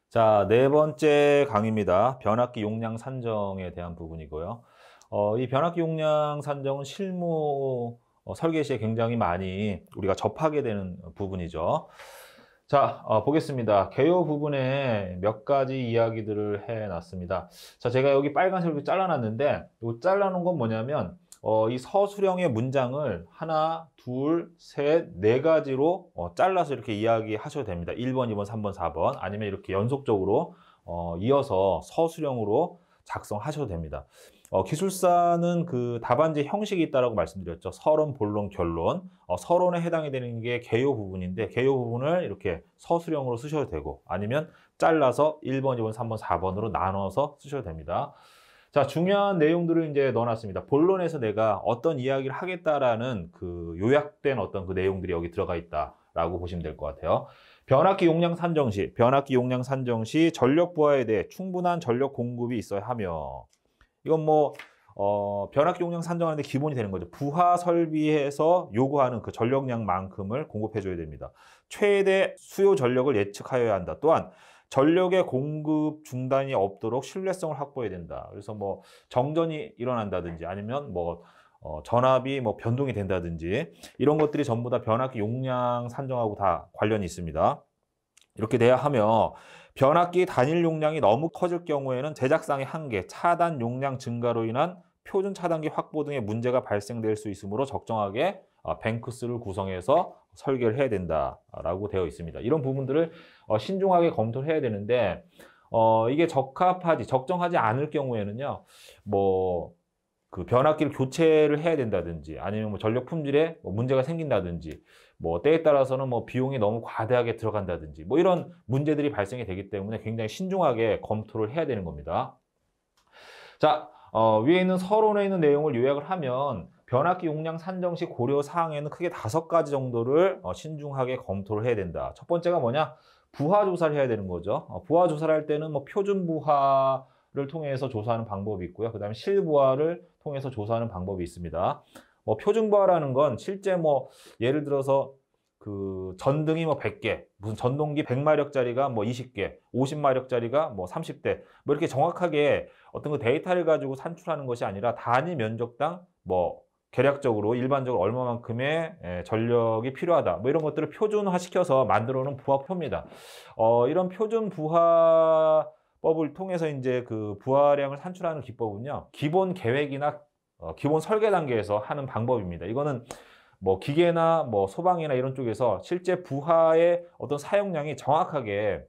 자, 네 번째 강의입니다. 변압기 용량 산정에 대한 부분이고요. 이 변압기 용량 산정은 실무 설계 시에 굉장히 많이 우리가 접하게 되는 부분이죠. 자, 보겠습니다. 개요 부분에 몇 가지 이야기들을 해놨습니다. 자, 제가 여기 빨간색으로 잘라놨는데, 이 잘라놓은 건 뭐냐면, 이 서술형의 문장을 하나, 둘, 셋, 네 가지로 잘라서 이렇게 이야기하셔도 됩니다. 1번, 2번, 3번, 4번 아니면 이렇게 연속적으로 이어서 서술형으로 작성하셔도 됩니다. 기술사는 그 답안지 형식이 있다라고 말씀드렸죠. 서론, 본론, 결론. 서론에 해당이 되는 게 개요 부분인데 개요 부분을 이렇게 서술형으로 쓰셔도 되고 아니면 잘라서 1번, 2번, 3번, 4번으로 나눠서 쓰셔도 됩니다. 자, 중요한 내용들을 이제 넣어놨습니다. 본론에서 내가 어떤 이야기를 하겠다라는 그 요약된 어떤 그 내용들이 여기 들어가 있다라고 보시면 될 것 같아요. 변압기 용량 산정 시 전력 부하에 대해 충분한 전력 공급이 있어야 하며 이건 뭐 변압기 용량 산정하는데 기본이 되는 거죠. 부하 설비에서 요구하는 그 전력량만큼을 공급해 줘야 됩니다. 최대 수요 전력을 예측하여야 한다. 또한 전력의 공급 중단이 없도록 신뢰성을 확보해야 된다. 그래서 뭐 정전이 일어난다든지 아니면 뭐 전압이 뭐 변동이 된다든지 이런 것들이 전부 다 변압기 용량 산정하고 다 관련이 있습니다. 이렇게 돼야 하며 변압기 단일 용량이 너무 커질 경우에는 제작상의 한계, 차단 용량 증가로 인한 표준 차단기 확보 등의 문제가 발생될 수 있으므로 적정하게 뱅크스를 구성해서 설계를 해야 된다라고 되어 있습니다. 이런 부분들을 신중하게 검토를 해야 되는데 이게 적정하지 않을 경우에는요, 뭐 그 변압기를 교체를 해야 된다든지 아니면 뭐 전력 품질에 뭐 문제가 생긴다든지 뭐 때에 따라서는 뭐 비용이 너무 과다하게 들어간다든지 뭐 이런 문제들이 발생이 되기 때문에 굉장히 신중하게 검토를 해야 되는 겁니다. 자, 위에 있는 서론에 있는 내용을 요약을 하면 변압기 용량 산정 시 고려 사항에는 크게 5가지 정도를 신중하게 검토를 해야 된다. 첫 번째가 뭐냐? 부하 조사를 해야 되는 거죠. 부하 조사를 할 때는 뭐 표준 부하를 통해서 조사하는 방법이 있고요. 그다음에 실부하를 통해서 조사하는 방법이 있습니다. 뭐 표준 부하라는 건 실제 뭐 예를 들어서 그 전등이 뭐 100개, 무슨 전동기 100마력짜리가 뭐 20개, 50마력짜리가 뭐 30대, 뭐 이렇게 정확하게 어떤 그 데이터를 가지고 산출하는 것이 아니라 단위 면적당 뭐 계략적으로 일반적으로 얼마만큼의 전력이 필요하다. 뭐 이런 것들을 표준화 시켜서 만들어 놓은 부하표입니다. 이런 표준 부하법을 통해서 이제 그 부하량을 산출하는 기법은요. 기본 계획이나 기본 설계 단계에서 하는 방법입니다. 이거는 뭐 기계나 뭐 소방이나 이런 쪽에서 실제 부하의 어떤 사용량이 정확하게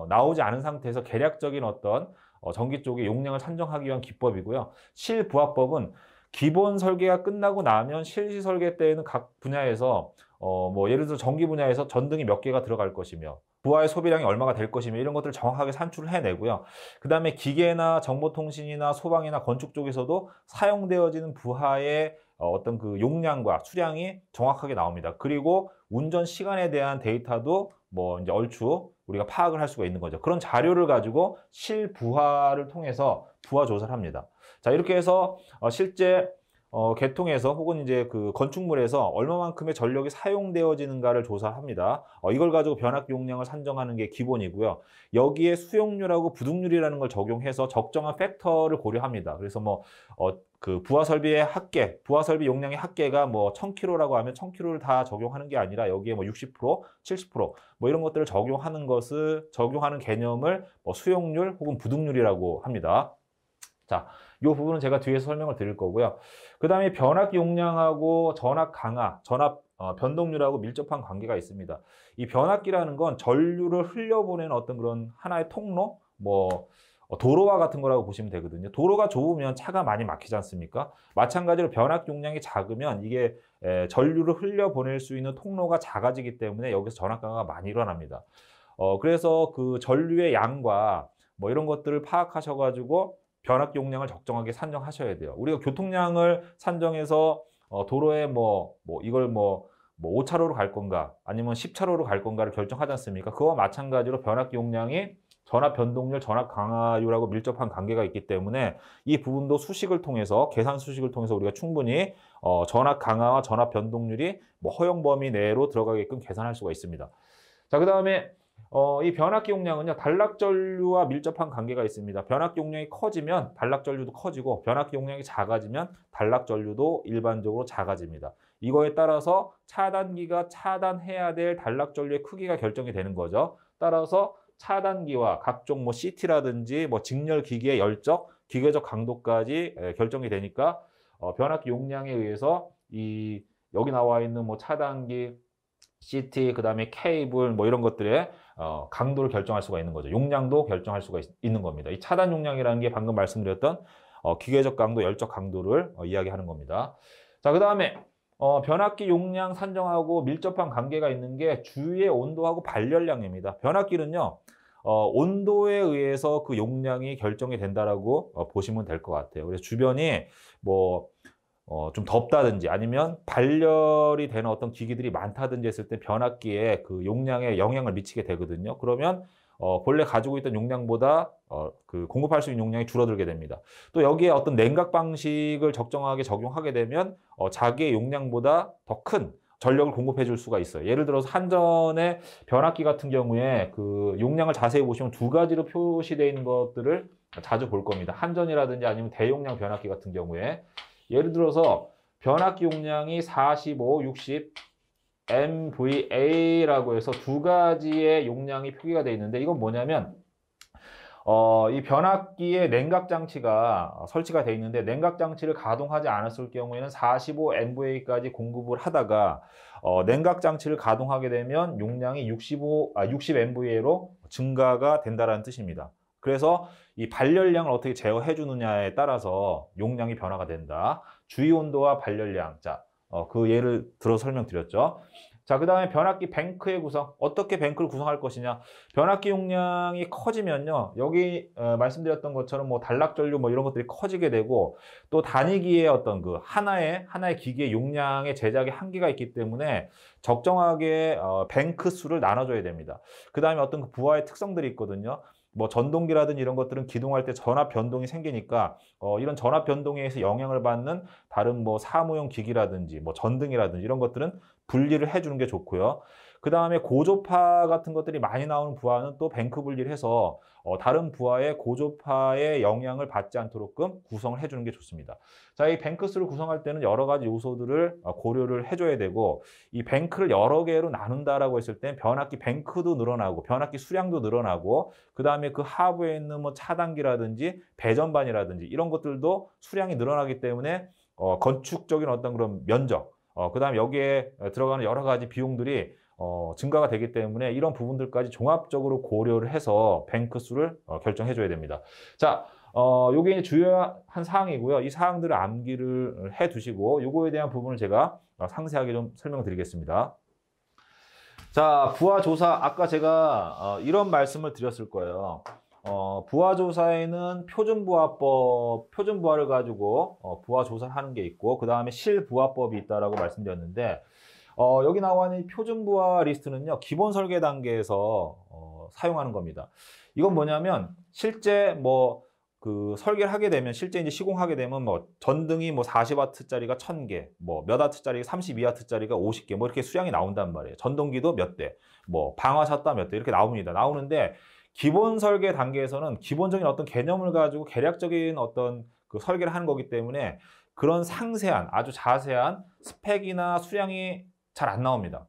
나오지 않은 상태에서 계략적인 어떤 전기 쪽의 용량을 산정하기 위한 기법이고요. 실부하법은 기본 설계가 끝나고 나면 실시 설계 때에는 각 분야에서 뭐 예를 들어 전기 분야에서 전등이 몇 개가 들어갈 것이며 부하의 소비량이 얼마가 될 것이며 이런 것들을 정확하게 산출을 해내고요. 그 다음에 기계나 정보통신이나 소방이나 건축 쪽에서도 사용되어지는 부하의 어떤 그 용량과 수량이 정확하게 나옵니다. 그리고 운전 시간에 대한 데이터도 뭐 이제 얼추 우리가 파악을 할 수가 있는 거죠. 그런 자료를 가지고 실부하를 통해서 부하 조사를 합니다. 자, 이렇게 해서 실제 개통에서 혹은 이제 그 건축물에서 얼마만큼의 전력이 사용되어지는가를 조사합니다. 이걸 가지고 변압기 용량을 산정하는 게 기본이고요. 여기에 수용률하고 부득률이라는 걸 적용해서 적정한 팩터를 고려합니다. 그래서 뭐 그 부하 설비의 합계, 부하 설비 용량의 합계가 뭐 1000kg라고 하면 1000kg를 다 적용하는 게 아니라 여기에 뭐 60%, 70%뭐 이런 것들을 적용하는 개념을 뭐 수용률 혹은 부득률이라고 합니다. 자, 이 부분은 제가 뒤에서 설명을 드릴 거고요. 그 다음에 변압기 용량하고 전압 강하, 전압 변동률하고 밀접한 관계가 있습니다. 이 변압기라는 건 전류를 흘려보내는 어떤 그런 하나의 통로, 뭐 도로와 같은 거라고 보시면 되거든요. 도로가 좁으면 차가 많이 막히지 않습니까? 마찬가지로 변압기 용량이 작으면 이게 전류를 흘려보낼 수 있는 통로가 작아지기 때문에 여기서 전압 강화가 많이 일어납니다. 그래서 그 전류의 양과 뭐 이런 것들을 파악하셔가지고 변압기 용량을 적정하게 산정하셔야 돼요. 우리가 교통량을 산정해서 도로에 이걸 5차로로 갈 건가 아니면 10차로로 갈 건가를 결정하지 않습니까? 그와 마찬가지로 변압기 용량이 전압 변동률, 전압 강하율하고 밀접한 관계가 있기 때문에 이 부분도 계산 수식을 통해서 우리가 충분히 전압 강하와 전압 변동률이 뭐 허용 범위 내로 들어가게끔 계산할 수가 있습니다. 자, 그 다음에 이 변압기 용량은요, 단락전류와 밀접한 관계가 있습니다. 변압기 용량이 커지면 단락전류도 커지고, 변압기 용량이 작아지면 단락전류도 일반적으로 작아집니다. 이거에 따라서 차단기가 차단해야 될 단락전류의 크기가 결정이 되는 거죠. 따라서 차단기와 각종 뭐 CT라든지 뭐 직렬 기기의 열적, 기계적 강도까지 결정이 되니까 변압기 용량에 의해서 여기 나와 있는 뭐 차단기, CT, 그다음에 케이블 뭐 이런 것들의 강도를 결정할 수가 있는 거죠. 용량도 결정할 수가 있는 겁니다. 이 차단 용량이라는 게 방금 말씀드렸던 기계적 강도, 열적 강도를 이야기하는 겁니다. 자, 그다음에 변압기 용량 산정하고 밀접한 관계가 있는 게 주위의 온도하고 발열량입니다. 변압기는요, 온도에 의해서 그 용량이 결정이 된다라고 보시면 될 것 같아요. 그래서 주변이 뭐 좀 덥다든지 아니면 발열이 되는 어떤 기기들이 많다든지 했을 때 변압기에 그 용량에 영향을 미치게 되거든요. 그러면 본래 가지고 있던 용량보다 그 공급할 수 있는 용량이 줄어들게 됩니다. 또 여기에 어떤 냉각 방식을 적정하게 적용하게 되면 자기의 용량보다 더 큰 전력을 공급해 줄 수가 있어요. 예를 들어서 한전의 변압기 같은 경우에 그 용량을 자세히 보시면 두 가지로 표시되어 있는 것들을 자주 볼 겁니다. 한전이라든지 아니면 대용량 변압기 같은 경우에 예를 들어서 변압기 용량이 45, 60 MVA라고 해서 두 가지의 용량이 표기가 되어 있는데, 이건 뭐냐면 이 변압기에 냉각 장치가 설치가 되어 있는데, 냉각 장치를 가동하지 않았을 경우에는 45 MVA까지 공급을 하다가 냉각 장치를 가동하게 되면 용량이 60 MVA로 증가가 된다는 뜻입니다. 그래서 이 발열량을 어떻게 제어해 주느냐에 따라서 용량이 변화가 된다. 주위 온도와 발열량. 자, 그 예를 들어 설명드렸죠. 자, 그 다음에 변압기 뱅크의 구성. 어떻게 뱅크를 구성할 것이냐. 변압기 용량이 커지면요, 여기 말씀드렸던 것처럼 뭐 단락전류 뭐 이런 것들이 커지게 되고, 또 단위기의 어떤 그 하나의 기기의 용량의 제작에 한계가 있기 때문에 적정하게 뱅크 수를 나눠줘야 됩니다. 그 다음에 어떤 그 부하의 특성들이 있거든요. 뭐 전동기라든지 이런 것들은 기동할 때 전압 변동이 생기니까 이런 전압 변동에 의해서 영향을 받는 다른 뭐 사무용 기기라든지 뭐 전등이라든지 이런 것들은 분리를 해주는 게 좋고요. 그 다음에 고조파 같은 것들이 많이 나오는 부하는 또 뱅크 분리를 해서 다른 부하의 고조파의 영향을 받지 않도록끔 구성을 해주는 게 좋습니다. 자, 이 뱅크수를 구성할 때는 여러 가지 요소들을 고려를 해줘야 되고, 이 뱅크를 여러 개로 나눈다라고 했을 때 변압기 뱅크도 늘어나고 변압기 수량도 늘어나고, 그 다음에 그 하부에 있는 뭐 차단기라든지 배전반이라든지 이런 것들도 수량이 늘어나기 때문에 건축적인 어떤 그런 면적, 그 다음에 여기에 들어가는 여러 가지 비용들이 증가가 되기 때문에 이런 부분들까지 종합적으로 고려를 해서 뱅크 수를 결정해 줘야 됩니다. 자, 요게 이제 주요한 사항이고요. 이 사항들을 암기를 해 두시고 요거에 대한 부분을 제가 상세하게 좀 설명드리겠습니다. 자, 부하 조사. 아까 제가 이런 말씀을 드렸을 거예요. 부하 조사에는 표준부하법, 표준부하를 가지고 부하 조사를 하는 게 있고, 그 다음에 실부하법이 있다라고 말씀드렸는데, 여기 나와 있는 표준부하 리스트는요, 기본 설계 단계에서 사용하는 겁니다. 이건 뭐냐면 실제 뭐 그 설계를 하게 되면, 실제 이제 시공하게 되면 뭐 전등이 뭐 40W짜리가 1000개, 뭐 몇 W짜리 32W짜리가 50개, 뭐 이렇게 수량이 나온단 말이에요. 전동기도 몇 대, 뭐 방화샷다 몇 대 이렇게 나옵니다. 나오는데 기본 설계 단계에서는 기본적인 어떤 개념을 가지고 계략적인 어떤 그 설계를 하는 거기 때문에 그런 상세한, 아주 자세한 스펙이나 수량이 잘 안 나옵니다.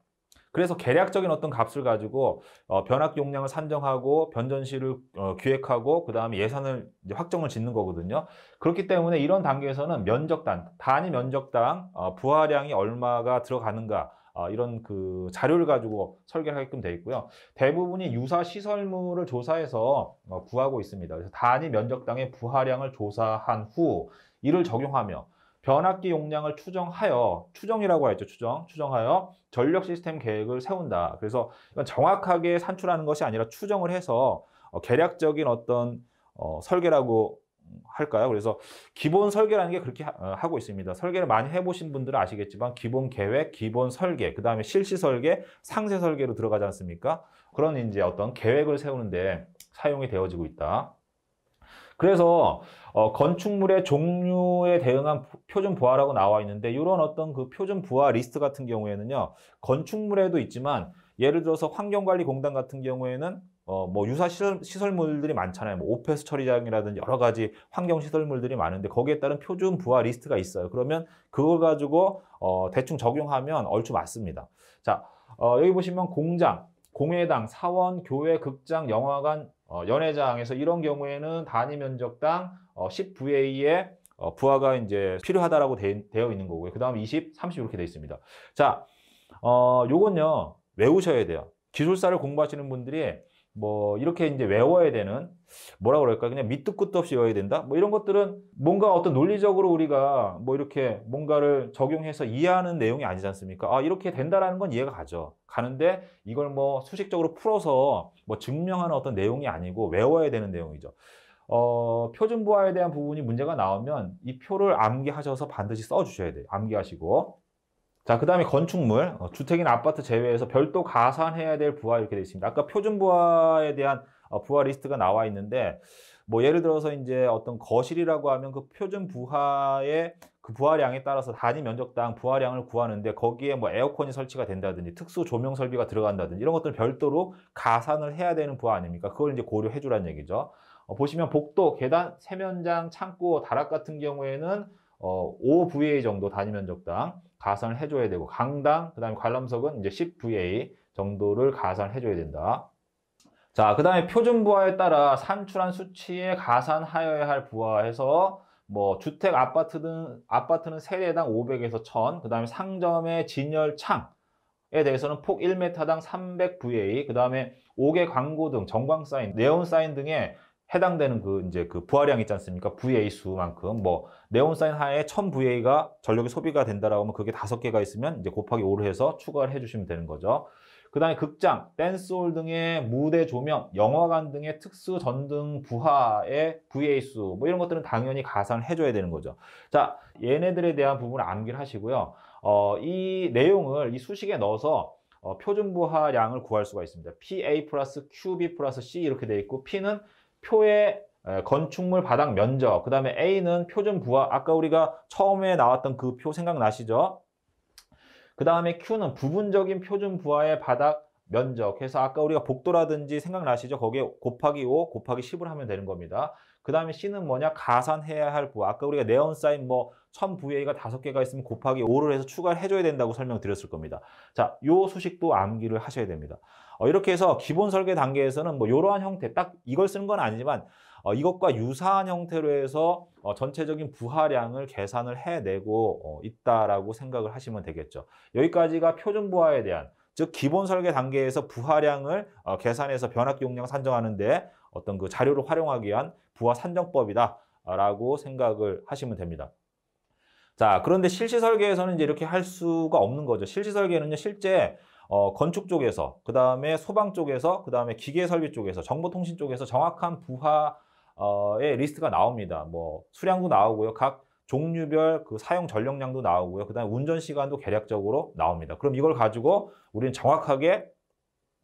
그래서 계략적인 어떤 값을 가지고 변압기 용량을 산정하고 변전시를 기획하고 그 다음에 예산을 이제 확정을 짓는 거거든요. 그렇기 때문에 이런 단계에서는 면적당, 단위 면적당 부하량이 얼마가 들어가는가, 이런 그 자료를 가지고 설계를 하게끔 되어 있고요. 대부분이 유사 시설물을 조사해서 구하고 있습니다. 그래서 단위 면적당의 부하량을 조사한 후 이를 적용하며 변압기 용량을 추정하여, 추정이라고 했죠. 추정하여 전력 시스템 계획을 세운다. 그래서 이건 정확하게 산출하는 것이 아니라 추정을 해서 계략적인 어떤 설계라고 할까요? 그래서 기본 설계라는 게 그렇게 하고 있습니다. 설계를 많이 해보신 분들은 아시겠지만 기본 계획, 기본 설계, 그 다음에 실시 설계, 상세 설계로 들어가지 않습니까? 그런 이제 어떤 계획을 세우는데 사용이 되어지고 있다. 그래서 건축물의 종류에 대응한 표준 부하라고 나와 있는데, 이런 어떤 그 표준 부하 리스트 같은 경우에는요, 건축물에도 있지만 예를 들어서 환경관리공단 같은 경우에는 뭐 유사 시설물들이 많잖아요. 뭐 오페스 처리장이라든지 여러 가지 환경 시설물들이 많은데 거기에 따른 표준 부하 리스트가 있어요. 그러면 그걸 가지고 대충 적용하면 얼추 맞습니다. 자, 여기 보시면 공장, 공회당, 사원, 교회, 극장, 영화관, 연회장에서 이런 경우에는 단위 면적당 10VA의 부하가 이제 필요하다라고 되어 있는 거고요. 그 다음 20, 30 이렇게 되어 있습니다. 자, 요건요 외우셔야 돼요. 기술사를 공부하시는 분들이 뭐 이렇게 이제 외워야 되는, 뭐라 그럴까, 그냥 밑도 끝도 없이 외워야 된다, 뭐 이런 것들은 뭔가 어떤 논리적으로 우리가 뭐 이렇게 뭔가를 적용해서 이해하는 내용이 아니지 않습니까? 아, 이렇게 된다라는 건 이해가 가는데 이걸 뭐 수식적으로 풀어서 뭐 증명하는 어떤 내용이 아니고 외워야 되는 내용이죠. 표준 부하에 대한 부분이 문제가 나오면 이 표를 암기하셔서 반드시 써주셔야 돼요. 암기하시고. 자, 그 다음에 건축물, 주택이나 아파트 제외해서 별도 가산해야 될 부하 이렇게 되어 있습니다. 아까 표준 부하에 대한 부하 리스트가 나와 있는데, 뭐 예를 들어서 이제 어떤 거실이라고 하면 그 표준 부하의 그 부하량에 따라서 단위 면적당 부하량을 구하는데 거기에 뭐 에어컨이 설치가 된다든지 특수 조명 설비가 들어간다든지 이런 것들 별도로 가산을 해야 되는 부하 아닙니까? 그걸 이제 고려해 주라는 얘기죠. 보시면 복도, 계단, 세면장, 창고, 다락 같은 경우에는 5VA 정도 단위 면적당 가산을 해줘야 되고, 강당, 그 다음에 관람석은 이제 10VA 정도를 가산을 해줘야 된다. 자, 그 다음에 표준 부하에 따라 산출한 수치에 가산하여야 할 부하에서 뭐 주택, 아파트는 세대당 500에서 1000, 그 다음에 상점의 진열 창에 대해서는 폭 1m당 300VA, 그 다음에 5개 광고 등 전광 사인, 네온 사인 등에 해당되는 이제 그 부하량 있지 않습니까? VA 수만큼. 뭐, 네온 사인 하에 1000VA가 전력이 소비가 된다라고 하면 그게 5개가 있으면 이제 곱하기 5를 해서 추가를 해주시면 되는 거죠. 그 다음에 극장, 댄스홀 등의 무대 조명, 영화관 등의 특수 전등 부하의 VA 수, 뭐 이런 것들은 당연히 가산을 해줘야 되는 거죠. 자, 얘네들에 대한 부분을 암기를 하시고요. 이 내용을 이 수식에 넣어서 표준 부하량을 구할 수가 있습니다. PA 플러스 QB 플러스 C 이렇게 되어 있고, P는 표의 건축물 바닥 면적, 그 다음에 A는 표준 부하, 아까 우리가 처음에 나왔던 그 표 생각나시죠? 그 다음에 Q는 부분적인 표준 부하의 바닥 면적 해서 아까 우리가 복도라든지 생각나시죠? 거기에 곱하기 5, 곱하기 10을 하면 되는 겁니다. 그 다음에 C는 뭐냐? 가산해야 할 부하. 아까 우리가 네온 사인 뭐 1000VA가 5개가 있으면 곱하기 5를 해서 추가를 해줘야 된다고 설명드렸을 겁니다. 자, 요 수식도 암기를 하셔야 됩니다. 이렇게 해서 기본 설계 단계에서는 뭐 이러한 형태, 딱 이걸 쓰는 건 아니지만 이것과 유사한 형태로 해서 전체적인 부하량을 계산을 해내고 있다라고 생각을 하시면 되겠죠. 여기까지가 표준 부하에 대한, 즉 기본 설계 단계에서 부하량을 계산해서 변압기 용량 산정하는데 어떤 그 자료를 활용하기 위한 부하 산정법이다라고 생각을 하시면 됩니다. 자, 그런데 실시 설계에서는 이제 이렇게 할 수가 없는 거죠. 실시 설계는요, 실제 건축 쪽에서, 그 다음에 소방 쪽에서, 그 다음에 기계 설비 쪽에서, 정보통신 쪽에서 정확한 부하의 리스트가 나옵니다. 뭐 수량도 나오고요, 각 종류별 그 사용 전력량도 나오고요, 그 다음에 운전 시간도 계략적으로 나옵니다. 그럼 이걸 가지고 우리는 정확하게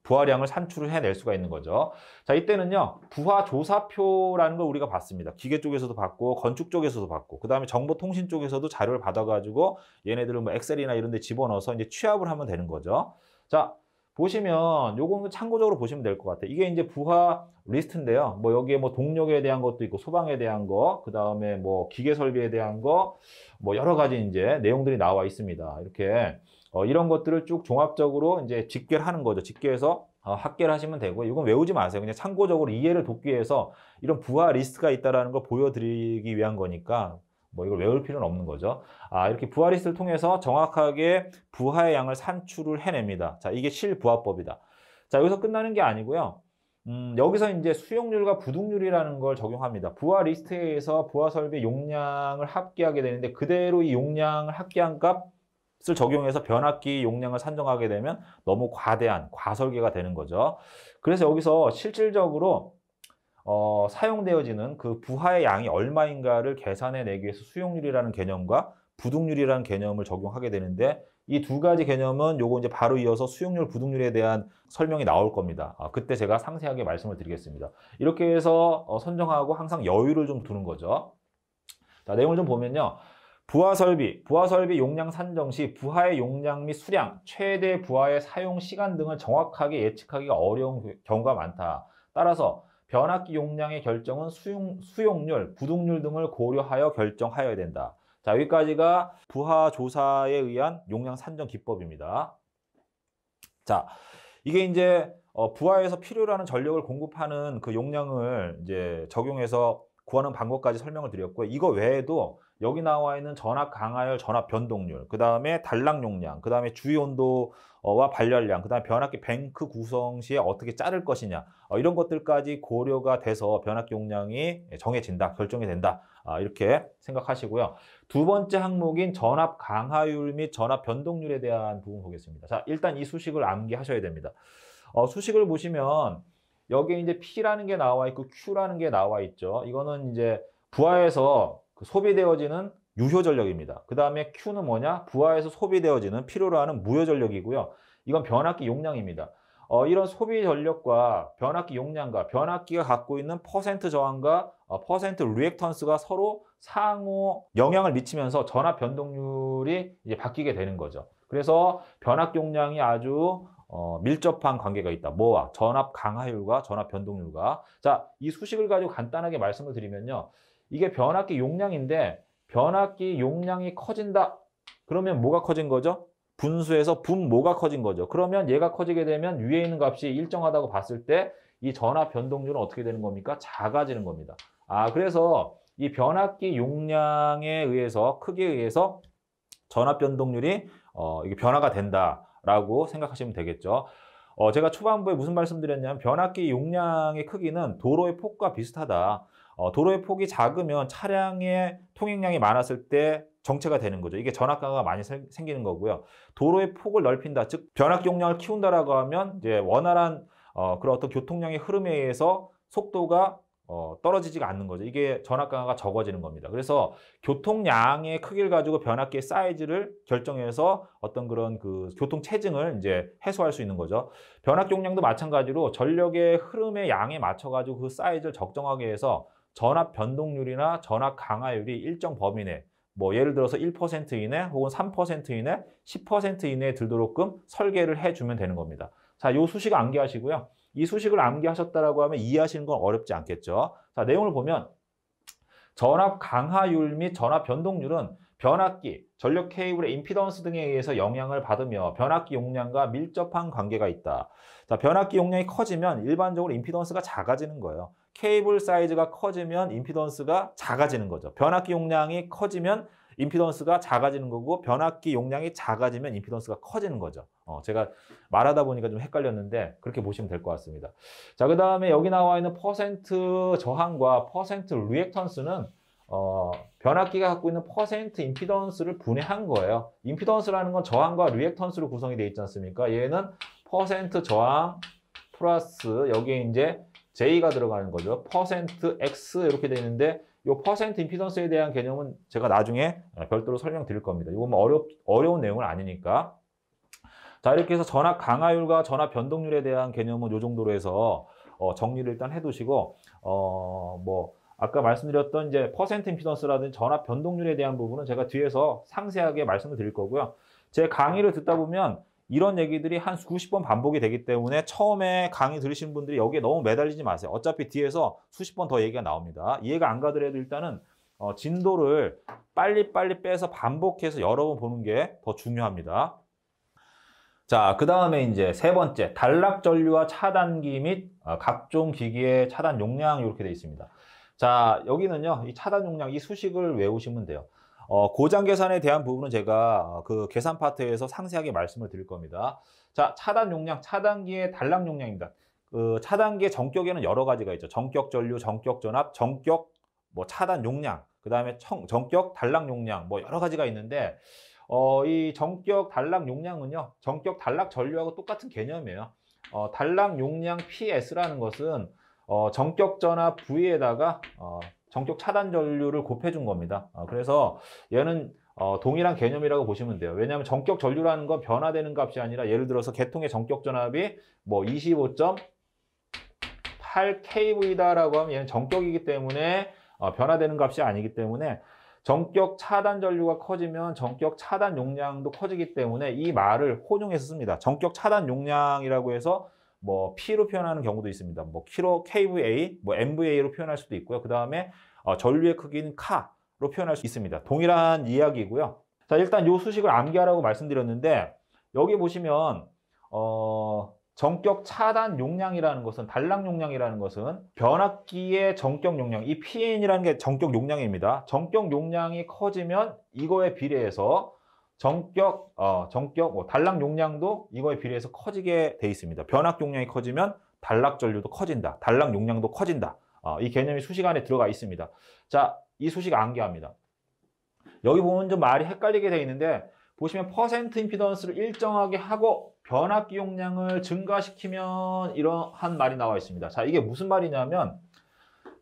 부하량을 산출을 해낼 수가 있는 거죠. 자, 이때는요, 부하 조사표라는 걸 우리가 봤습니다. 기계 쪽에서도 봤고, 건축 쪽에서도 봤고, 그 다음에 정보통신 쪽에서도 자료를 받아가지고 얘네들을 뭐 엑셀이나 이런 데 집어넣어서 이제 취합을 하면 되는 거죠. 자, 보시면 요거는 참고적으로 보시면 될 것 같아요. 이게 이제 부하 리스트인데요. 뭐 여기에 뭐 동력에 대한 것도 있고, 소방에 대한 거, 그 다음에 뭐 기계 설비에 대한 거, 뭐 여러 가지 이제 내용들이 나와 있습니다. 이렇게 이런 것들을 쭉 종합적으로 이제 집계를 하는 거죠. 집계해서 합계를 하시면 되고, 이건 외우지 마세요. 그냥 참고적으로 이해를 돕기 위해서 이런 부하 리스트가 있다라는 걸 보여드리기 위한 거니까 뭐 이걸 외울 필요는 없는 거죠. 이렇게 부하 리스트를 통해서 정확하게 부하의 양을 산출을 해냅니다. 자, 이게 실부하법이다. 자, 여기서 끝나는 게 아니고요. 여기서 이제 수용률과 부득률이라는 걸 적용합니다. 부하 리스트에 의해서 부하 설비 용량을 합계하게 되는데 그대로 이 용량을 합계한 값을 적용해서 변압기 용량을 산정하게 되면 너무 과대한 과설계가 되는 거죠. 그래서 여기서 실질적으로 사용되어지는 그 부하의 양이 얼마인가를 계산해 내기 위해서 수용률이라는 개념과 부득률이라는 개념을 적용하게 되는데, 이 두 가지 개념은 요거 이제 바로 이어서 수용률, 부득률에 대한 설명이 나올 겁니다. 그때 제가 상세하게 말씀을 드리겠습니다. 이렇게 해서 선정하고 항상 여유를 좀 두는 거죠. 자, 내용을 좀 보면요. 부하 설비 용량 산정 시 부하의 용량 및 수량, 최대 부하의 사용 시간 등을 정확하게 예측하기가 어려운 경우가 많다. 따라서 변압기 용량의 결정은 수용률, 부득률 등을 고려하여 결정하여야 된다. 자, 여기까지가 부하 조사에 의한 용량 산정 기법입니다. 자, 이게 이제 부하에서 필요로 하는 전력을 공급하는 그 용량을 이제 적용해서 구하는 방법까지 설명을 드렸고요. 이거 외에도 여기 나와 있는 전압 강하율, 전압 변동률, 그 다음에 단락 용량, 그 다음에 주위 온도와 발열량, 그 다음에 변압기 뱅크 구성 시에 어떻게 자를 것이냐, 이런 것들까지 고려가 돼서 변압기 용량이 정해진다, 결정이 된다, 이렇게 생각하시고요. 두 번째 항목인 전압 강하율 및 전압 변동률에 대한 부분 보겠습니다. 자, 일단 이 수식을 암기하셔야 됩니다. 수식을 보시면 여기에 이제 P라는 게 나와 있고 Q라는 게 나와 있죠. 이거는 이제 부하에서 소비되어지는 유효 전력입니다. 그 다음에 Q는 뭐냐? 부하에서 소비되어지는 필요로 하는 무효 전력이고요. 이건 변압기 용량입니다. 이런 소비 전력과 변압기 용량과 변압기가 갖고 있는 퍼센트 저항과 퍼센트 리액턴스가 서로 상호 영향을 미치면서 전압 변동률이 이제 바뀌게 되는 거죠. 그래서 변압기 용량이 아주 밀접한 관계가 있다. 뭐와? 전압 강하율과 전압 변동률과. 자, 이 수식을 가지고 간단하게 말씀을 드리면요. 이게 변압기 용량인데 변압기 용량이 커진다. 그러면 뭐가 커진 거죠? 분수에서 분모가 커진 거죠. 그러면 얘가 커지게 되면 위에 있는 값이 일정하다고 봤을 때 이 전압 변동률은 어떻게 되는 겁니까? 작아지는 겁니다. 그래서 이 변압기 용량에 의해서 크기에 의해서 전압 변동률이 이게 변화가 된다라고 생각하시면 되겠죠. 제가 초반부에 무슨 말씀드렸냐면 변압기 용량의 크기는 도로의 폭과 비슷하다. 도로의 폭이 작으면 차량의 통행량이 많았을 때 정체가 되는 거죠. 이게 전압가가 많이 생기는 거고요. 도로의 폭을 넓힌다, 즉 변압기 용량을 키운다라고 하면 이제 원활한 그런 어떤 교통량의 흐름에 의해서 속도가 떨어지지가 않는 거죠. 이게 전압 강화가 적어지는 겁니다. 그래서 교통량의 크기를 가지고 변압기의 사이즈를 결정해서 어떤 그런 그 교통 체증을 이제 해소할 수 있는 거죠. 변압기 용량도 마찬가지로 전력의 흐름의 양에 맞춰 가지고 그 사이즈를 적정하게 해서 전압 변동률이나 전압 강화율이 일정 범위 내, 뭐 예를 들어서 1% 이내 혹은 3% 이내, 10% 이내에 들도록끔 설계를 해주면 되는 겁니다. 자, 요 수식 암기하시고요. 이 수식을 암기하셨다라고 하면 이해하시는 건 어렵지 않겠죠. 자, 내용을 보면 전압 강하율 및 전압 변동률은 변압기, 전력 케이블의 임피던스 등에 의해서 영향을 받으며 변압기 용량과 밀접한 관계가 있다. 자, 변압기 용량이 커지면 일반적으로 임피던스가 작아지는 거예요. 케이블 사이즈가 커지면 임피던스가 작아지는 거죠. 변압기 용량이 커지면 임피던스가 작아지는 거고 변압기 용량이 작아지면 임피던스가 커지는 거죠. 제가 말하다 보니까 좀 헷갈렸는데 그렇게 보시면 될 것 같습니다. 자, 그 다음에 여기 나와 있는 퍼센트 저항과 퍼센트 리액턴스는 변압기가 갖고 있는 퍼센트 임피던스를 분해한 거예요. 임피던스라는 건 저항과 리액턴스로 구성이 되어 있지 않습니까? 얘는 퍼센트 저항 플러스 여기에 이제 J가 들어가는 거죠. 퍼센트 X 이렇게 되어 있는데 이 퍼센트 임피던스에 대한 개념은 제가 나중에 별도로 설명드릴 겁니다. 이건 뭐 어려운 내용은 아니니까. 자, 이렇게 해서 전압 강하율과 전압 변동률에 대한 개념은 이 정도로 해서 정리를 일단 해두시고 뭐 아까 말씀드렸던 이제 퍼센트 임피던스라든지 전압 변동률에 대한 부분은 제가 뒤에서 상세하게 말씀을 드릴 거고요. 제 강의를 듣다 보면 이런 얘기들이 한 수십 번 반복이 되기 때문에 처음에 강의 들으신 분들이 여기에 너무 매달리지 마세요. 어차피 뒤에서 수십 번 더 얘기가 나옵니다. 이해가 안 가더라도 일단은 진도를 빨리빨리 빼서 반복해서 여러 번 보는 게 더 중요합니다. 자, 그 다음에 이제 세 번째, 단락 전류와 차단기 및 각종 기기의 차단 용량 이렇게 되어 있습니다. 자, 여기는요, 이 차단 용량, 이 수식을 외우시면 돼요. 고장 계산에 대한 부분은 제가 그 계산 파트에서 상세하게 말씀을 드릴 겁니다. 자, 차단 용량, 차단기의 단락 용량입니다. 그 차단기의 전격에는 여러 가지가 있죠. 전격 전류, 전격 전압, 전격 뭐 차단 용량, 그 다음에 전격 단락 용량, 뭐 여러 가지가 있는데 이 전격 단락 용량은요, 전격 단락 전류하고 똑같은 개념이에요. 단락 용량 PS라는 것은 전격 전압 V에다가 전격 차단 전류를 곱해준 겁니다. 그래서 얘는 동일한 개념이라고 보시면 돼요. 왜냐하면 전격 전류라는 건 변화되는 값이 아니라 예를 들어서 개통의 전격 전압이 뭐 25.8 kV다라고 하면 얘는 전격이기 때문에 변화되는 값이 아니기 때문에 전격 차단 전류가 커지면 전격 차단 용량도 커지기 때문에 이 말을 혼용해서 씁니다. 전격 차단 용량이라고 해서 뭐 P로 표현하는 경우도 있습니다. 뭐 킬로 kVA, 뭐 MVA로 표현할 수도 있고요. 그 다음에 전류의 크기는 카로 표현할 수 있습니다. 동일한 이야기고요. 자, 일단 이 수식을 암기하라고 말씀드렸는데 여기 보시면 전격 차단 용량이라는 것은 단락 용량이라는 것은 변압기의 전격 용량, 이 PN이라는 게 전격 용량입니다. 전격 용량이 커지면 이거에 비례해서 단락 용량도 이거에 비례해서 커지게 돼 있습니다. 변압 용량이 커지면 단락 전류도 커진다. 단락 용량도 커진다. 이 개념이 수식 안에 들어가 있습니다. 자, 이 수식 암기합니다. 여기 보면 좀 말이 헷갈리게 돼 있는데 보시면 퍼센트 임피던스를 일정하게 하고 변압기 용량을 증가시키면 이러한 말이 나와 있습니다. 자, 이게 무슨 말이냐면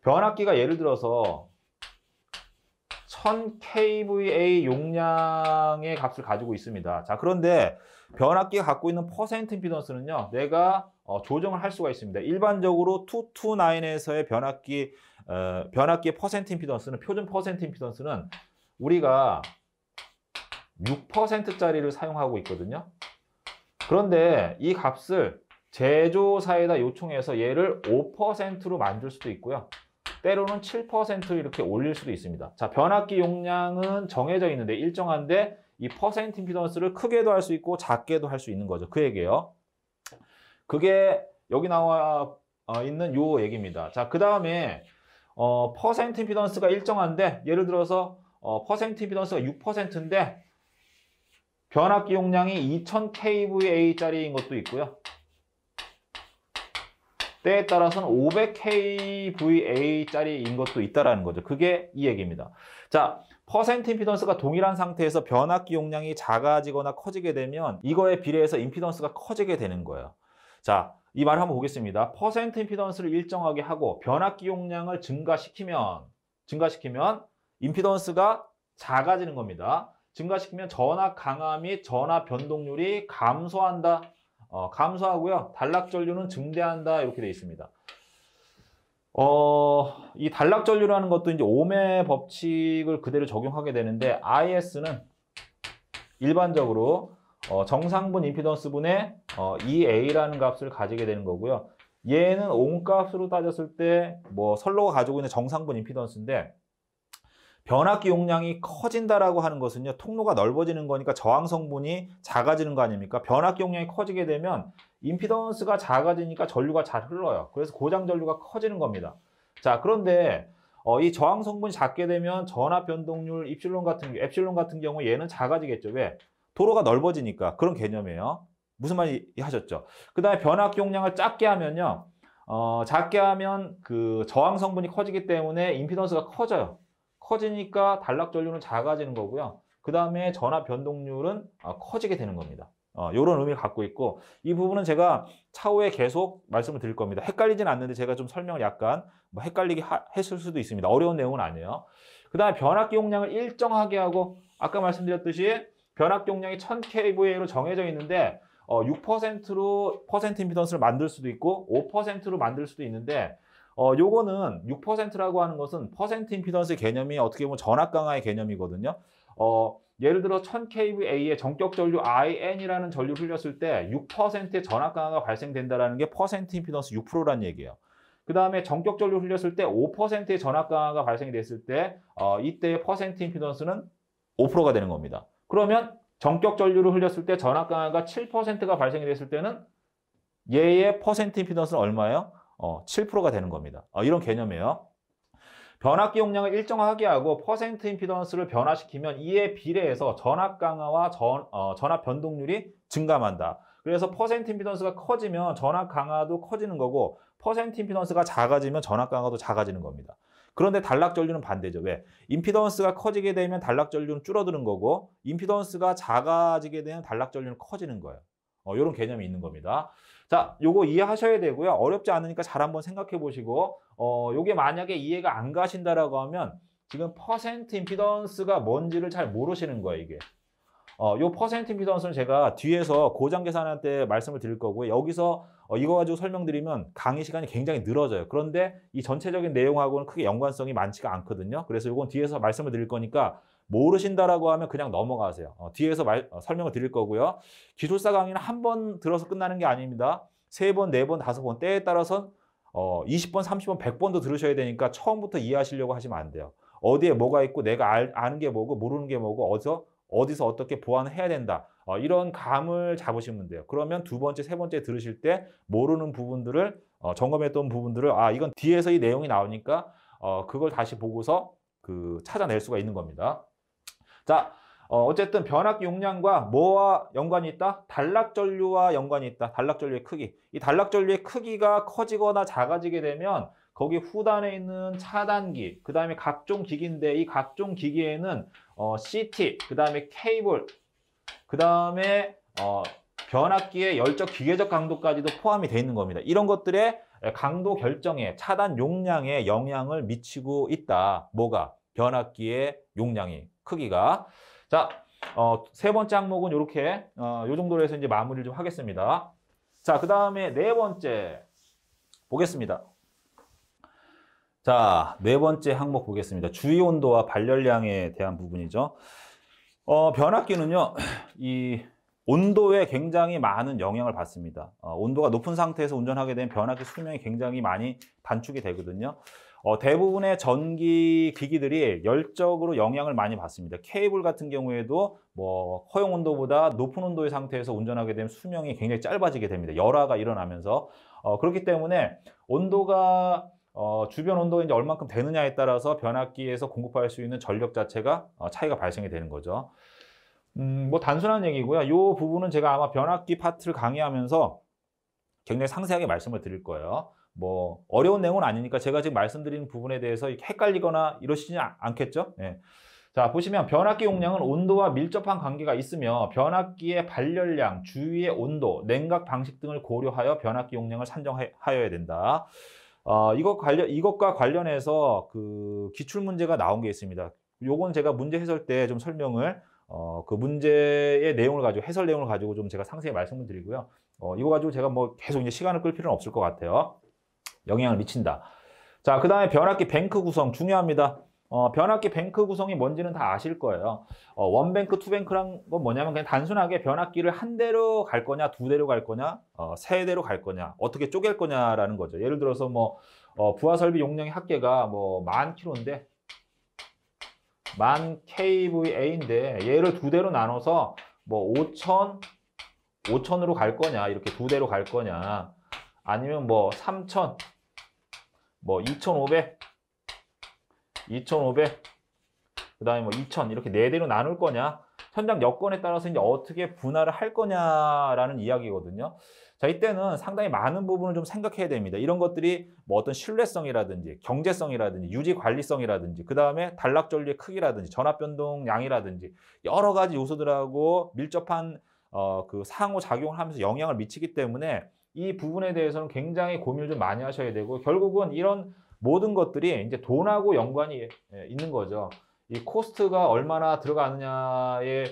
변압기가 예를 들어서 1000kVA 용량의 값을 가지고 있습니다. 자, 그런데 변압기가 갖고 있는 퍼센트 임피던스는요, 내가 조정을 할 수가 있습니다. 일반적으로 229에서의 변압기의 퍼센트 임피던스는, 표준 퍼센트 임피던스는 우리가 6%짜리를 사용하고 있거든요. 그런데 이 값을 제조사에다 요청해서 얘를 5%로 만들 수도 있고요. 때로는 7% 이렇게 올릴 수도 있습니다. 자, 변압기 용량은 정해져 있는데 일정한데 이 퍼센트 임피던스를 크게도 할 수 있고 작게도 할 수 있는 거죠. 그 얘기예요. 그게 여기 나와 있는 요 얘기입니다. 자, 그 다음에 퍼센트 임피던스가 일정한데 예를 들어서 퍼센트 임피던스가 6%인데 변압기 용량이 2000kVA짜리인 것도 있고요. 때에 따라서는 500kVA짜리인 것도 있다라는 거죠. 그게 이 얘기입니다. 자, 퍼센트 임피던스가 동일한 상태에서 변압기 용량이 작아지거나 커지게 되면 이거에 비례해서 임피던스가 커지게 되는 거예요. 자, 이 말 한번 보겠습니다. 퍼센트 임피던스를 일정하게 하고 변압기 용량을 증가시키면 임피던스가 작아지는 겁니다. 증가시키면 전압 강화 및 전압 변동률이 감소한다. 감소하고요. 단락 전류는 증대한다. 이렇게 되어 있습니다. 이 단락 전류라는 것도 이제 ohm의 법칙을 그대로 적용하게 되는데 IS는 일반적으로 정상분 임피던스분의 EA라는 값을 가지게 되는 거고요. 얘는 옴 값으로 따졌을 때 뭐 선로가 가지고 있는 정상분 임피던스인데 변압기 용량이 커진다라고 하는 것은요, 통로가 넓어지는 거니까 저항 성분이 작아지는 거 아닙니까? 변압기 용량이 커지게 되면 임피던스가 작아지니까 전류가 잘 흘러요. 그래서 고장 전류가 커지는 겁니다. 자, 그런데 이 저항 성분이 작게 되면 전압 변동률 엡실론 같은 경우 얘는 작아지겠죠. 왜? 도로가 넓어지니까. 그런 개념이에요. 무슨 말이 하셨죠? 그 다음에 변압기 용량을 작게 하면요, 작게 하면 그 저항 성분이 커지기 때문에 임피던스가 커져요. 커지니까 단락 전류는 작아지는 거고요. 그 다음에 전압 변동률은 커지게 되는 겁니다. 이런 의미를 갖고 있고, 이 부분은 제가 차후에 계속 말씀을 드릴 겁니다. 헷갈리진 않는데 제가 좀 설명을 약간 헷갈리게 했을 수도 있습니다. 어려운 내용은 아니에요. 그 다음에 변압기 용량을 일정하게 하고, 아까 말씀드렸듯이 변압기 용량이 1000kVA로 정해져 있는데 6%로 퍼센트 임피던스를 만들 수도 있고 5%로 만들 수도 있는데 요거는 6%라고 하는 것은 퍼센트 임피던스의 개념이 어떻게 보면 전압 강화의 개념이거든요. 예를 들어 1000kVA의 전격 전류 IN이라는 전류를 흘렸을 때 6%의 전압 강화가 발생된다는 게 퍼센트 임피던스 6%라는 얘기예요. 그 다음에 전격 전류를 흘렸을 때 5%의 전압 강화가 발생이 됐을 때 이때의 퍼센트 임피던스는 5%가 되는 겁니다. 그러면 전격 전류를 흘렸을 때 전압 강화가 7%가 발생이 됐을 때는 얘의 퍼센트 임피던스는 얼마예요? 7%가 되는 겁니다. 이런 개념이에요. 변압기 용량을 일정하게 하고 퍼센트 임피던스를 변화시키면 이에 비례해서 전압 강화와 전압 변동률이 증가한다. 그래서 퍼센트 임피던스가 커지면 전압 강화도 커지는 거고 퍼센트 임피던스가 작아지면 전압 강화도 작아지는 겁니다. 그런데 단락 전류는 반대죠. 왜? 임피던스가 커지게 되면 단락 전류는 줄어드는 거고 임피던스가 작아지게 되면 단락 전류는 커지는 거예요. 이런 개념이 있는 겁니다. 자, 요거 이해하셔야 되고요. 어렵지 않으니까 잘 한번 생각해 보시고 요게 만약에 이해가 안 가신다라고 하면 지금 퍼센트 임피던스가 뭔지를 잘 모르시는 거예요, 이게. 요 퍼센트 임피던스는 제가 뒤에서 고장 계산할 때 말씀을 드릴 거고요. 여기서 이거 가지고 설명드리면 강의 시간이 굉장히 늘어져요. 그런데 이 전체적인 내용하고는 크게 연관성이 많지가 않거든요. 그래서 이건 뒤에서 말씀을 드릴 거니까 모르신다라고 하면 그냥 넘어가세요. 뒤에서 설명을 드릴 거고요. 기술사 강의는 한 번 들어서 끝나는 게 아닙니다. 3번, 4번, 5번 때에 따라서 20번, 30번, 100번도 들으셔야 되니까 처음부터 이해하시려고 하시면 안 돼요. 어디에 뭐가 있고 내가 아는 게 뭐고 모르는 게 뭐고 어디서 어떻게 보완을 해야 된다. 이런 감을 잡으시면 돼요. 그러면 두 번째, 세 번째 들으실 때 모르는 부분들을 점검했던 부분들을 이건 뒤에서 이 내용이 나오니까 그걸 다시 보고서 찾아낼 수가 있는 겁니다. 자, 어쨌든 변압기 용량과 뭐와 연관이 있다? 단락전류와 연관이 있다. 단락전류의 크기. 이 단락전류의 크기가 커지거나 작아지게 되면 거기 후단에 있는 차단기, 그 다음에 각종 기기인데 이 각종 기기에는 CT, 그 다음에 케이블, 그 다음에 변압기의 열적 기계적 강도까지도 포함이 되어 있는 겁니다. 이런 것들의 강도 결정에 차단 용량에 영향을 미치고 있다. 뭐가? 변압기의 용량이, 크기가. 자, 세 번째 항목은 이렇게 요 정도로 해서 이제 마무리를 좀 하겠습니다. 자, 그 다음에 네 번째 보겠습니다. 자, 네 번째 항목 보겠습니다. 주위 온도와 발열량에 대한 부분이죠. 변압기는요, 이 온도에 굉장히 많은 영향을 받습니다. 온도가 높은 상태에서 운전하게 되면 변압기 수명이 굉장히 많이 단축이 되거든요. 대부분의 전기 기기들이 열적으로 영향을 많이 받습니다. 케이블 같은 경우에도 뭐 허용 온도보다 높은 온도의 상태에서 운전하게 되면 수명이 굉장히 짧아지게 됩니다. 열화가 일어나면서 그렇기 때문에 온도가 주변 온도가 이제 얼만큼 되느냐에 따라서 변압기에서 공급할 수 있는 전력 자체가 차이가 발생이 되는 거죠. 뭐 단순한 얘기고요. 이 부분은 제가 아마 변압기 파트를 강의하면서 굉장히 상세하게 말씀을 드릴 거예요. 뭐 어려운 내용은 아니니까 제가 지금 말씀드리는 부분에 대해서 헷갈리거나 이러시지 않겠죠? 네. 자, 보시면 변압기 용량은 온도와 밀접한 관계가 있으며 변압기의 발열량, 주위의 온도, 냉각 방식 등을 고려하여 변압기 용량을 산정하여야 된다. 이것과 관련해서 기출 문제가 나온 게 있습니다. 요건 제가 문제 해설 때 좀 설명을 그 문제의 내용을 가지고 해설 내용을 가지고 좀 제가 상세히 말씀을 드리고요. 이거 가지고 제가 뭐 계속 이제 시간을 끌 필요는 없을 것 같아요. 영향을 미친다. 자, 그 다음에 변압기 뱅크 구성 중요합니다. 변압기 뱅크 구성이 뭔지는 다 아실 거예요. 원뱅크, 투뱅크란 건 뭐냐면 그냥 단순하게 변압기를 한 대로 갈 거냐, 두 대로 갈 거냐, 세 대로 갈 거냐, 어떻게 쪼갤 거냐라는 거죠. 예를 들어서 뭐 부하 설비 용량의 합계가 뭐 10,000kg인데 1000kVA인데 얘를 두 대로 나눠서 뭐 5,000으로 갈 거냐, 이렇게 두 대로 갈 거냐, 아니면 뭐 3,000, 뭐 2,500, 그 다음에 뭐 2,000 이렇게 네 대로 나눌 거냐, 현장 여건에 따라서 이제 어떻게 분할을 할 거냐라는 이야기거든요. 자, 이때는 상당히 많은 부분을 좀 생각해야 됩니다. 이런 것들이 뭐 어떤 신뢰성이라든지 경제성이라든지 유지 관리성이라든지 그 다음에 단락전류의 크기라든지 전압 변동량이라든지 여러 가지 요소들하고 밀접한 상호작용을 하면서 영향을 미치기 때문에 이 부분에 대해서는 굉장히 고민을 좀 많이 하셔야 되고, 결국은 이런 모든 것들이 이제 돈하고 연관이 있는 거죠. 이 코스트가 얼마나 들어가느냐에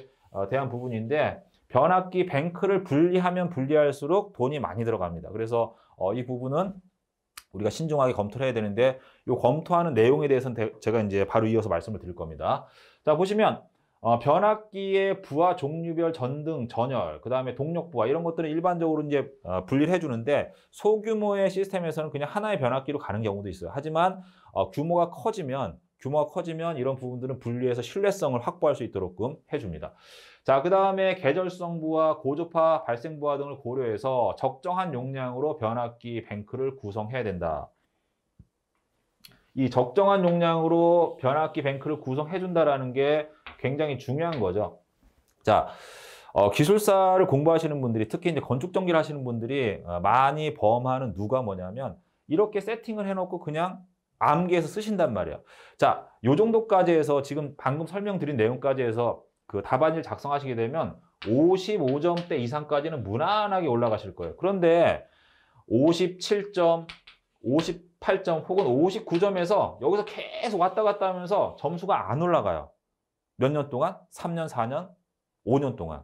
대한 부분인데, 변압기 뱅크를 분리하면 분리할수록 돈이 많이 들어갑니다. 그래서 이 부분은 우리가 신중하게 검토를 해야 되는데, 이 검토하는 내용에 대해서는 제가 이제 바로 이어서 말씀을 드릴 겁니다. 자, 보시면 변압기의 부하 종류별 전등, 전열, 그 다음에 동력 부하 이런 것들은 일반적으로 이제 분리를 해주는데, 소규모의 시스템에서는 그냥 하나의 변압기로 가는 경우도 있어요. 하지만 규모가 커지면 이런 부분들은 분리해서 신뢰성을 확보할 수 있도록 해줍니다. 자, 그 다음에 계절성 부하, 고조파 발생 부하 등을 고려해서 적정한 용량으로 변압기 뱅크를 구성해야 된다. 이 적정한 용량으로 변압기 뱅크를 구성해준다라는 게 굉장히 중요한 거죠. 자, 기술사를 공부하시는 분들이, 특히 이제 건축 전기를 하시는 분들이 많이 범하는 누가 뭐냐면, 이렇게 세팅을 해놓고 그냥 암기해서 쓰신단 말이에요. 자, 요 정도까지 해서 지금 방금 설명드린 내용까지 해서 답안지를 작성하시게 되면 55점대 이상까지는 무난하게 올라가실 거예요. 그런데 57점, 58점 혹은 59점에서 여기서 계속 왔다 갔다 하면서 점수가 안 올라가요. 몇 년 동안? 3년, 4년? 5년 동안.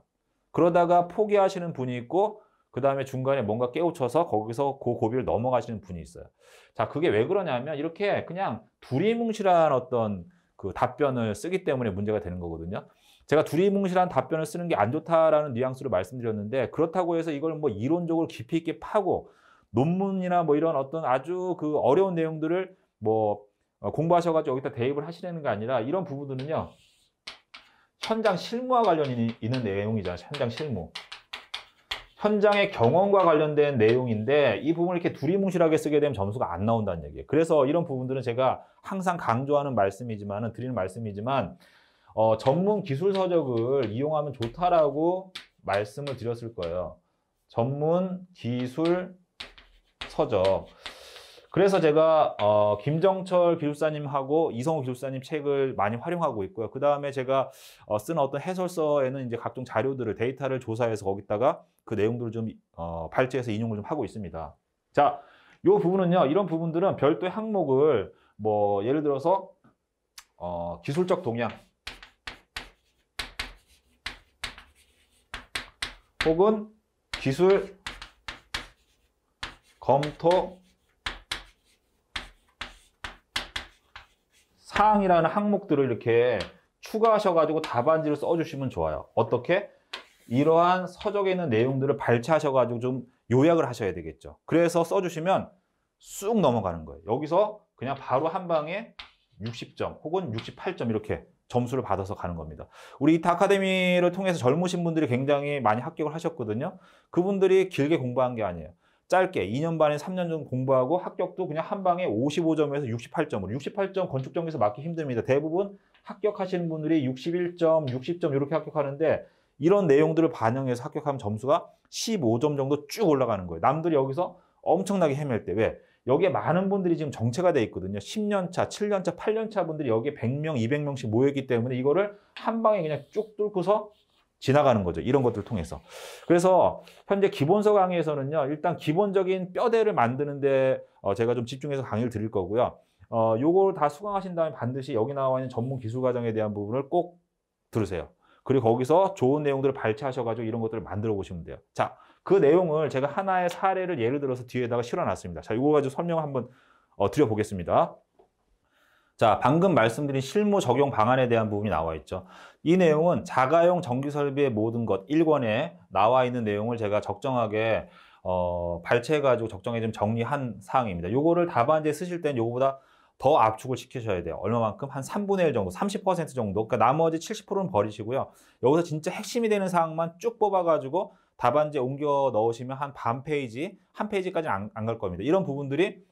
그러다가 포기하시는 분이 있고 그다음에 중간에 뭔가 깨우쳐서 거기서 그 고비를 넘어가시는 분이 있어요. 자, 그게 왜 그러냐면 이렇게 그냥 두리뭉실한 어떤 그 답변을 쓰기 때문에 문제가 되는 거거든요. 제가 두리뭉실한 답변을 쓰는 게 안 좋다라는 뉘앙스로 말씀드렸는데 그렇다고 해서 이걸 뭐 이론적으로 깊이 있게 파고 논문이나 뭐 이런 어떤 아주 그 어려운 내용들을 뭐 공부하셔 가지고 여기다 대입을 하시려는 게 아니라 이런 부분들은요. 현장 실무와 관련이 있는 내용이잖아요. 현장 실무. 현장의 경험과 관련된 내용인데 이 부분을 이렇게 두리뭉실하게 쓰게 되면 점수가 안 나온다는 얘기예요. 그래서 이런 부분들은 제가 항상 강조하는 말씀이지만 드리는 말씀이지만 전문 기술 서적을 이용하면 좋다라고 말씀을 드렸을 거예요. 전문 기술 서적. 그래서 제가 김정철 기술사님하고 이성우 기술사님 책을 많이 활용하고 있고요. 그 다음에 제가 쓴 어떤 해설서에는 이제 각종 자료들을 데이터를 조사해서 거기다가 그 내용들을 좀 발제해서 인용을 좀 하고 있습니다. 자, 이 부분은요. 이런 부분들은 별도의 항목을 뭐 예를 들어서 기술적 동향 혹은 기술 검토 사항이라는 항목들을 이렇게 추가하셔가지고 답안지를 써주시면 좋아요. 어떻게? 이러한 서적에 있는 내용들을 발췌하셔가지고 좀 요약을 하셔야 되겠죠. 그래서 써주시면 쑥 넘어가는 거예요. 여기서 그냥 바로 한 방에 60점 혹은 68점 이렇게 점수를 받아서 가는 겁니다. 우리 이타 아카데미를 통해서 젊으신 분들이 굉장히 많이 합격을 하셨거든요. 그분들이 길게 공부한 게 아니에요. 짧게 2년 반에 3년 정도 공부하고 합격도 그냥 한 방에 55점에서 68점으로. 68점 건축 전공에서 맞기 힘듭니다. 대부분 합격하시는 분들이 61점, 60점 이렇게 합격하는데 이런 내용들을 반영해서 합격하면 점수가 15점 정도 쭉 올라가는 거예요. 남들이 여기서 엄청나게 헤맬 때. 왜? 여기에 많은 분들이 지금 정체가 돼 있거든요. 10년 차, 7년 차, 8년 차 분들이 여기에 100명, 200명씩 모여있기 때문에 이거를 한 방에 그냥 쭉 뚫고서 지나가는 거죠. 이런 것들을 통해서. 그래서 현재 기본서 강의에서는요. 일단 기본적인 뼈대를 만드는데 제가 좀 집중해서 강의를 드릴 거고요. 요걸 다 수강하신 다음에 반드시 여기 나와 있는 전문 기술 과정에 대한 부분을 꼭 들으세요. 그리고 거기서 좋은 내용들을 발췌하셔가지고 이런 것들을 만들어 보시면 돼요. 자, 그 내용을 제가 하나의 사례를 예를 들어서 뒤에다가 실어놨습니다. 자, 이거 가지고 설명을 한번 드려보겠습니다. 자, 방금 말씀드린 실무 적용 방안에 대한 부분이 나와 있죠. 이 내용은 자가용 전기 설비의 모든 것 1권에 나와 있는 내용을 제가 적정하게 발췌해가지고 적정하게 좀 정리한 사항입니다. 요거를 답안지에 쓰실 때는 요거보다 더 압축을 시키셔야 돼요. 얼마만큼? 한 3분의 1 정도, 30% 정도. 그러니까 나머지 70%는 버리시고요. 여기서 진짜 핵심이 되는 사항만 쭉 뽑아가지고 답안지에 옮겨 넣으시면 한 반 페이지, 한 페이지까지는 안 갈 겁니다. 이런 부분들이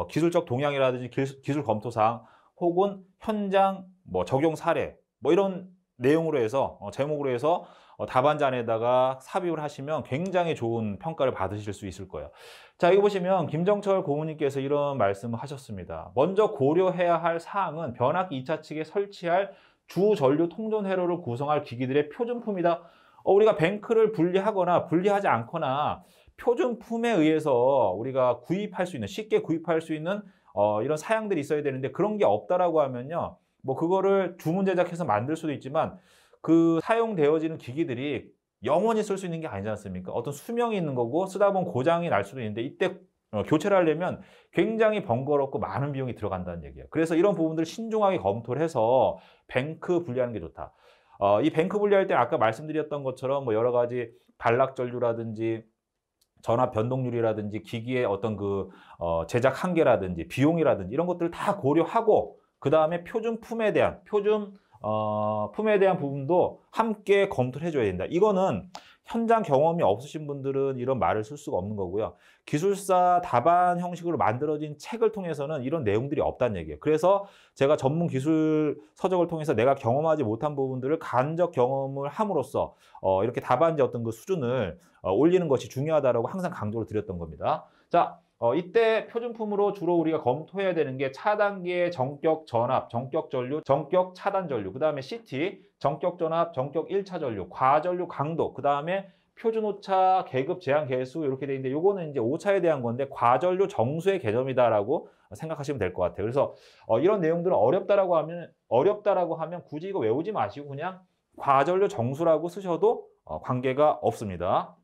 기술적 동향이라든지 기술 검토 사항 혹은 현장 뭐 적용 사례 뭐 이런 내용으로 해서 제목으로 해서 답안지 안에다가 삽입을 하시면 굉장히 좋은 평가를 받으실 수 있을 거예요. 자, 여기 보시면 김정철 고문님께서 이런 말씀을 하셨습니다. 먼저 고려해야 할 사항은 변압기 2차 측에 설치할 주 전류 통전 회로를 구성할 기기들의 표준품이다. 우리가 뱅크를 분리하거나 분리하지 않거나 표준품에 의해서 우리가 구입할 수 있는, 쉽게 구입할 수 있는 이런 사양들이 있어야 되는데 그런 게 없다라고 하면요. 뭐 그거를 주문 제작해서 만들 수도 있지만 그 사용되어지는 기기들이 영원히 쓸 수 있는 게 아니지 않습니까? 어떤 수명이 있는 거고 쓰다 보면 고장이 날 수도 있는데 이때 교체를 하려면 굉장히 번거롭고 많은 비용이 들어간다는 얘기예요. 그래서 이런 부분들을 신중하게 검토를 해서 뱅크 분리하는 게 좋다. 이 뱅크 분리할 때 아까 말씀드렸던 것처럼 뭐 여러 가지 반락 전류라든지 전압 변동률이라든지 기기의 어떤 그 제작 한계라든지 비용이라든지 이런 것들을 다 고려하고 그 다음에 표준품에 대한 품에 대한 부분도 함께 검토를 해줘야 된다. 이거는 현장 경험이 없으신 분들은 이런 말을 쓸 수가 없는 거고요. 기술사 답안 형식으로 만들어진 책을 통해서는 이런 내용들이 없다는 얘기예요. 그래서 제가 전문 기술 서적을 통해서 내가 경험하지 못한 부분들을 간접 경험을 함으로써 이렇게 답안지 어떤 그 수준을 올리는 것이 중요하다고 항상 강조를 드렸던 겁니다. 자, 이때 표준품으로 주로 우리가 검토해야 되는 게 차단기의 전격 전압, 전격 전류, 전격 차단 전류, 그 다음에 CT, 전격 전압, 전격 1차 전류, 과전류 강도, 그 다음에 표준 오차, 계급 제한 개수 이렇게 돼 있는데 요거는 이제 오차에 대한 건데 과전류 정수의 개념이다라고 생각하시면 될 것 같아요. 그래서 이런 내용들은 어렵다라고 하면 굳이 이거 외우지 마시고 그냥 과전류 정수라고 쓰셔도 관계가 없습니다.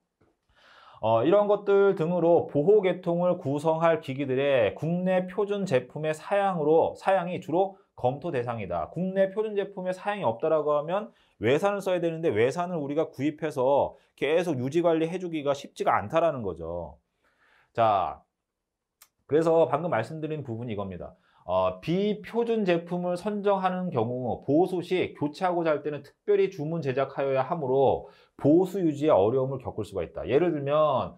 이런 것들 등으로 보호계통을 구성할 기기들의 국내 표준 제품의 사양이 주로 검토 대상이다. 국내 표준 제품의 사양이 없다라고 하면 외산을 써야 되는데 외산을 우리가 구입해서 계속 유지관리 해주기가 쉽지가 않다라는 거죠. 자, 그래서 방금 말씀드린 부분이 이겁니다. 비표준 제품을 선정하는 경우 보수 시 교체하고자 할 때는 특별히 주문 제작하여야 하므로 보수 유지에 어려움을 겪을 수가 있다. 예를 들면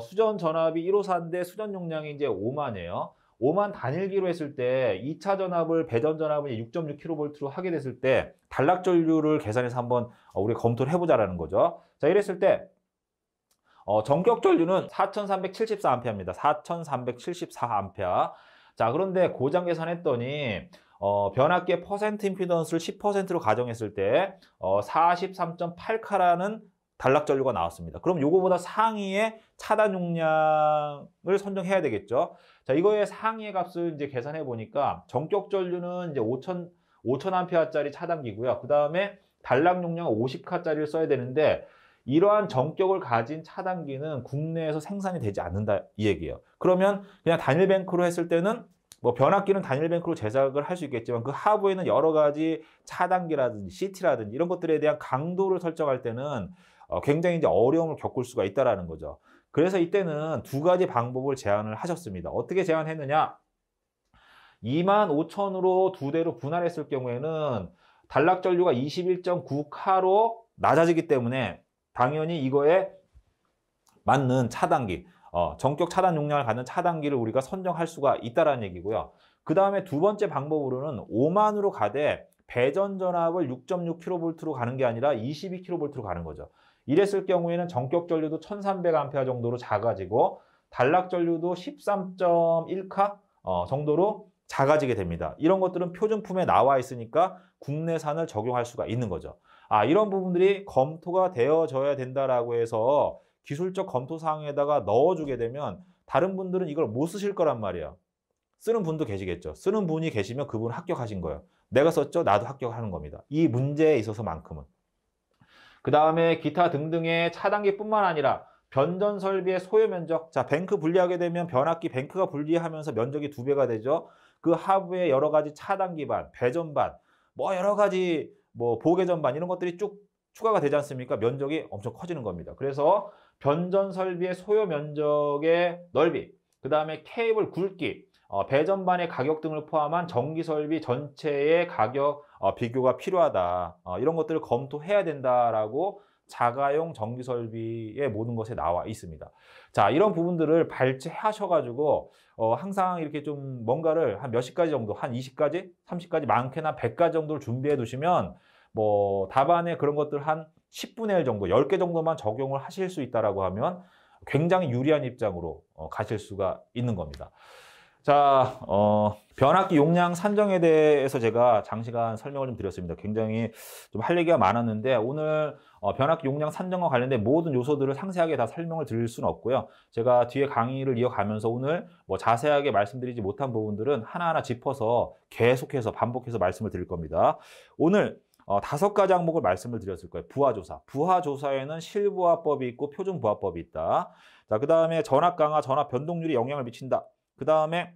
수전 전압이 1호사인데 수전 용량이 이제 5만이에요. 5만 단일기로 했을 때 2차 전압을 배전 전압을 6.6kV로 하게 됐을 때 단락 전류를 계산해서 한번 우리가 검토를 해보자라는 거죠. 자, 이랬을 때 전격 전류는 4374A입니다. 4374A. 자, 그런데 고장 계산했더니 변압기의 퍼센트 임피던스를 10%로 가정했을 때 43.8K라는 단락 전류가 나왔습니다. 그럼 요거보다 상위의 차단 용량을 선정해야 되겠죠. 자, 이거의 상위의 값을 이제 계산해 보니까 전격 전류는 이제 5000A짜리 차단기고요. 그 다음에 단락 용량 50K짜리를 써야 되는데 이러한 전격을 가진 차단기는 국내에서 생산이 되지 않는다 이 얘기예요. 그러면 그냥 단일 뱅크로 했을 때는 뭐 변압기는 단일 뱅크로 제작을 할 수 있겠지만 그 하부에는 여러 가지 차단기라든지 CT라든지 이런 것들에 대한 강도를 설정할 때는 굉장히 이제 어려움을 겪을 수가 있다라는 거죠. 그래서 이때는 두 가지 방법을 제안을 하셨습니다. 어떻게 제안했느냐? 25,000으로 두 대로 분할했을 경우에는 단락 전류가 21.9K로 낮아지기 때문에 당연히 이거에 맞는 차단기, 전격 차단 용량을 갖는 차단기를 우리가 선정할 수가 있다는 얘기고요. 그 다음에 두 번째 방법으로는 5만으로 가되 배전 전압을 6.6kV로 가는 게 아니라 22kV로 가는 거죠. 이랬을 경우에는 전격 전류도 1300A 정도로 작아지고 단락 전류도 13.1K 정도로 작아지게 됩니다. 이런 것들은 표준품에 나와 있으니까 국내산을 적용할 수가 있는 거죠. 이런 부분들이 검토가 되어져야 된다라고 해서 기술적 검토 사항에다가 넣어주게 되면 다른 분들은 이걸 못 쓰실 거란 말이에요. 쓰는 분도 계시겠죠. 쓰는 분이 계시면 그분 합격하신 거예요. 내가 썼죠? 나도 합격하는 겁니다. 이 문제에 있어서만큼은. 그 다음에 기타 등등의 차단기뿐만 아니라 변전 설비의 소요 면적. 자, 뱅크 분리하게 되면 변압기 뱅크가 분리하면서 면적이 2배가 되죠. 그 하부에 여러 가지 차단기반, 배전반, 뭐 여러 가지 뭐 보계전반 이런 것들이 쭉 추가가 되지 않습니까? 면적이 엄청 커지는 겁니다. 그래서 변전 설비의 소요 면적의 넓이, 그 다음에 케이블 굵기, 배전반의 가격 등을 포함한 전기 설비 전체의 가격 비교가 필요하다. 이런 것들을 검토해야 된다라고 자가용 전기 설비의 모든 것에 나와 있습니다. 자, 이런 부분들을 발제하셔가지고 항상 이렇게 좀 뭔가를 한 몇십 가지 정도, 한 20가지, 30가지, 많게나 100가지 정도를 준비해 두시면 뭐 답안에 그런 것들 한 10분의 1 정도, 10개 정도만 적용을 하실 수 있다라고 하면 굉장히 유리한 입장으로 가실 수가 있는 겁니다. 자, 변압기 용량 산정에 대해서 제가 장시간 설명을 좀 드렸습니다. 굉장히 좀 할 얘기가 많았는데 오늘 변압기 용량 산정과 관련된 모든 요소들을 상세하게 다 설명을 드릴 수는 없고요. 제가 뒤에 강의를 이어가면서 오늘 뭐 자세하게 말씀드리지 못한 부분들은 하나하나 짚어서 계속해서 반복해서 말씀을 드릴 겁니다. 오늘 5가지 항목을 말씀을 드렸을 거예요. 부하조사. 부하조사에는 실부하법이 있고 표준부하법이 있다. 자, 그 다음에 전압 강화, 전압 변동률이 영향을 미친다. 그 다음에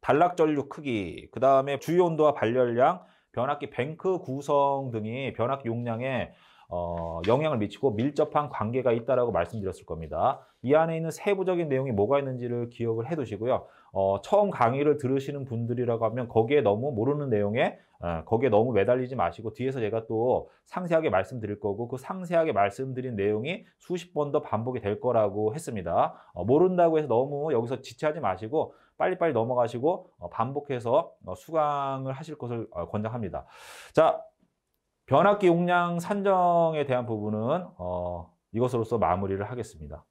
단락 전류 크기, 그 다음에 주요 온도와 발열량, 변압기 뱅크 구성 등이 변압기 용량에 영향을 미치고 밀접한 관계가 있다라고 말씀드렸을 겁니다. 이 안에 있는 세부적인 내용이 뭐가 있는지를 기억을 해 두시고요. 처음 강의를 들으시는 분들이라고 하면 거기에 너무 모르는 내용에 거기에 너무 매달리지 마시고 뒤에서 제가 또 상세하게 말씀드릴 거고 그 상세하게 말씀드린 내용이 수십 번 더 반복이 될 거라고 했습니다. 모른다고 해서 너무 여기서 지체하지 마시고 빨리빨리 넘어가시고 반복해서 수강을 하실 것을 권장합니다. 자, 변압기 용량 산정에 대한 부분은 이것으로서 마무리를 하겠습니다.